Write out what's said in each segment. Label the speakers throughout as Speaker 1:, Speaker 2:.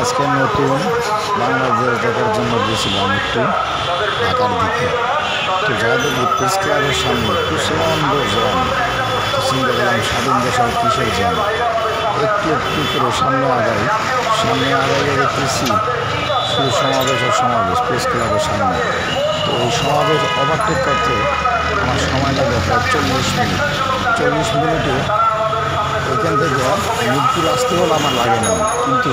Speaker 1: আজকে নতুন বাংলাদেশ দেখার জন্য গেছিলাম একটু ঢাকার দিকে। তো যাদের প্রেস ক্লাবের সামনে প্রচণ্ড জ্যাম, চিন্তা গেলাম স্বাধীন দেশের কিসের জ্যাম। একটু একটু করে সামনে আগাইয়ে দেখতেছি শুধু সমাবেশ আর সমাবেশ প্রেস ক্লাবের সামনে। তো এই সমাবেশ ওভারটেক করতে আমার সময় লাগে প্রায় 40 মিনিটে ওইখান থেকে মিরপুর আসতে হলে আমার লাগে না, কিন্তু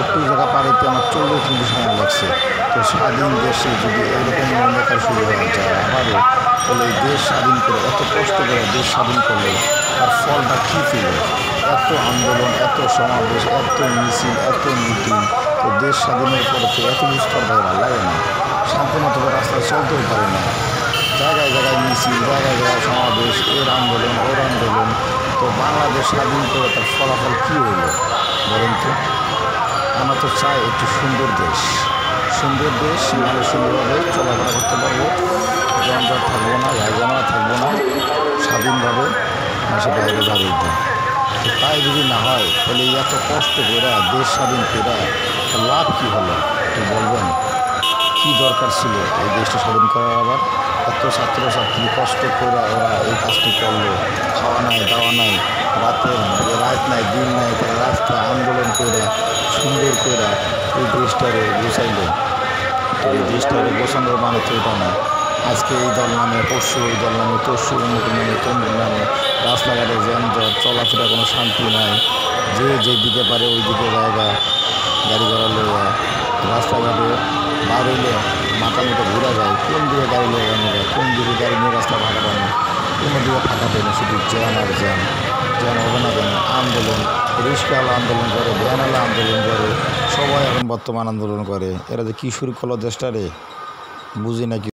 Speaker 1: একটু জায়গা পাড়িতে আমার 40 মিনিট সময় লাগছে। তো স্বাধীন দেশে যদি এরকম মনে শুরু হয়ে যায় আবারও, তাহলে এই দেশ স্বাধীন করে এত কষ্ট করে দেশ স্বাধীন করলে তার ফলটা কী ছিল? এত আন্দোলন, এত সমাবেশ, এত মিছিল, এত মিটিং। তো দেশ স্বাধীনের পরে তো এত বিস্তার ভালো লাগে না, শান্তি মতো রাস্তায় চলতেও পারে না। জায়গায় জায়গায় মিছিল, জায়গায় জায়গায় সমাবেশ, এর আন্দোলন ওর আন্দোলন। তো বাংলাদেশ স্বাধীন করে তার ফলাফল কী হইল বলেন তো? আমরা তো চাই একটু সুন্দর দেশ, মানে সুন্দরভাবে চলাফেরা করতে পারবো, জঞ্জাট থাকবো না, ঝামেলা থাকবো না, স্বাধীনভাবে মানুষের বাইরে দাঁড়িয়ে দিই। তো তাই যদি না হয় তাহলে এত কষ্ট করে দেশ স্বাধীন করে লাভ কী হলো একটু বলবেন? কী দরকার ছিল এই দেশটা স্বাধীন করার? আবার এত ছাত্রছাত্রী কষ্ট করে ওরা এই কাজটি করলো, খাওয়া নাই দাওয়া নাই, রাত নাই দিন নাই, তারা রাস্তায় আন্দোলন করে সুন্দর করে এই দেশটারে গোছাইল। তো এই দেশটারে গোছানোর মানে তো এটা না আজকে এই দল নামে পরশু ওই দল নামে, তরশু অমুক নামে তমুক নামে, রাস্তাঘাটে যানজট, চলাফেরা কোনো শান্তি নাই। যেদিকে পারে ওই দিকে জায়গা গাড়ি ঘোড়া লইয়া রাস্তাঘাটে বার হইলে মাথা মতো ঘুরা যায়, কোন দিকে গাড়ি নিয়ে গানো যায়, কোন দিকে গাড়ি নিয়ে রাস্তা ফাঁকা পায় না, কোনো দিকে ফাঁকা পায় না, শুধু জ্যাম আর জ্যাম। জ্যাম হবে না কেন? আন্দোলন, রিক্সাওয়ালা আন্দোলন করে, ভ্যানওয়ালা আন্দোলন করে, সবাই এখন বর্তমান আন্দোলন করে। এরা যে কী শুরু করলো দেশটা রে বুঝি না।